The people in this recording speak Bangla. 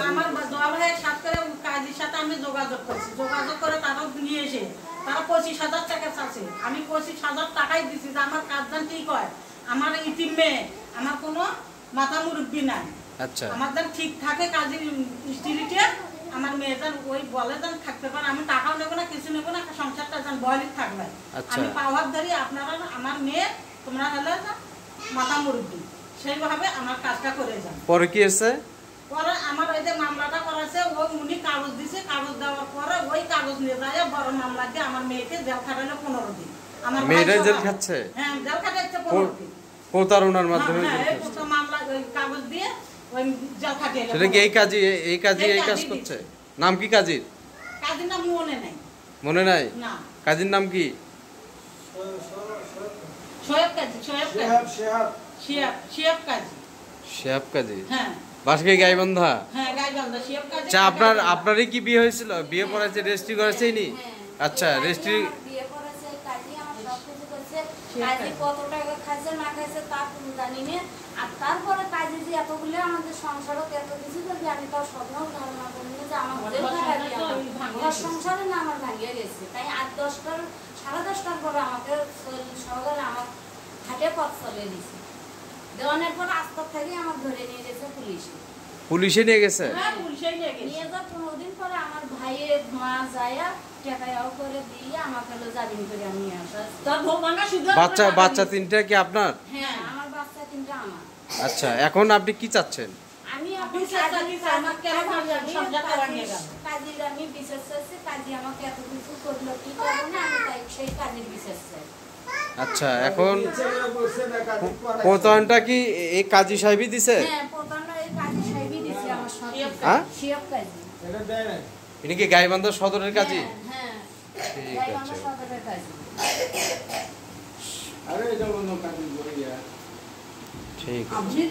আমার দল হয়ে সাত করে কাজের সাথে আমি যোগাযোগ করছি, যোগাযোগ করে তারা নিয়ে এসে তারা 25,000 টাকা চাচ্ছে। আমি 25,000 টাকাই দিছি যে আমার কাজ জান ঠিক হয়, আমার ইতিম মেয়ে, আমার কোনো মাথা মুরব্বী নাই। আচ্ছা, আমার যেন ঠিক থাকে কাজের স্ত্রীটা, আমার মেয়ে যেন ওই বলে যেন থাকতে পারে, আমি টাকাও নেবো না, কিছু নেবো না, সংসারটা যেন বয়লিক থাকবে। আমি পাওয়ার ধরি আপনারা আমার মেয়ে, তোমরা হলে মাথা মুরব্বী, সেইভাবে আমার কাজটা করে যান। পরে কি হয়েছে? পরে আমার ওই যে মামলাটা করেছে, ওই উনি কাগজ দিছে, কাগজ দেওয়ার পরে ওই কাগজ নিয়ে যায় বড় মামলা দিয়ে আমার মেয়েকে জেল খাটালো 15 দিন। আমার মেয়েটা জেল খাচ্ছে? হ্যাঁ, জেল খাটাচ্ছে 15 দিন প্রতারণার মাধ্যমে। মামলা ওই কাগজ দিয়ে ওই জেল খাটিয়ে। সেটা কি এই কাজী এই কাজ করছে? নাম কি কাজীর? কাজীর নাম মনে নাই। মনে নাই? না। কাজীর নাম কি? শোয়েব কাজী। শিহাব কাজী। শিহাব কাজী। হ্যাঁ। বাসকে গাইবান্ধা? হ্যাঁ, গাইবান্ধা শিহাব কাজী। আচ্ছা, আপনারই কি বিয়ে হয়েছিল? বিয়ে পড়াইছে, রেজিস্ট্রি করেছেই নি? আচ্ছা, রেজিস্ট্রি বিয়ে করেছে, কাজী আমার সব কিছু করছে। কাজী কত টাকা খাইছে না খাইছে তা তুমি জানি না। আর তারপরে কাজী যে এতগুলো আমাদের সংসারও এত কিছু করবে, আমি তার স্বপ্নও ধারণা করি না যে আমার সংসারে না আমার ভাঙিয়ে গেছে। তাই 8-10টার 10:30টার পরে আমাকে সহকারে আমার হাটে পথ চলে দিছে। দেওয়ানোর পর আস্তার থেকে আমার ধরে নিয়ে গেছে পুলিশে নিয়ে গেছে? হ্যাঁ, পুলিশে নিয়ে গেছে। নিয়ে যা 15 দিন পরে আমার ভাইয়ের মা যায়া টাকাও করে দিয়ে আমাকে জামিন করে নিয়ে আসা। তার ভোগাঙ্গা শুধু বাচ্চা 3টা কি আপনার? হ্যাঁ, আমার বাচ্চা 3টা আমার। আচ্ছা, এখন আপনি কি চাচ্ছেন? আমি আপনি আমার কেন সংসার করা নিয়ে গেল? কাজীর আমি বিচার চাইছি, কাজী আমাকে এত কিছু করলো কি করবো না, আমি তাই সেই কাজীর বিচার চাই। আচ্ছা, এখন প্রতারণটা কি এই কাজী সাহেবই দিছে? হ্যাঁ, প্রতারণা এই কাজী সাহেবই দিছে আমার সাথে। হ্যাঁ, শিহাব কাজী। এটা কি গাইবান্ধা সদরের কাজী? হ্যাঁ, ঠিক আছে, সদরের কাজী। ঠিক আছে।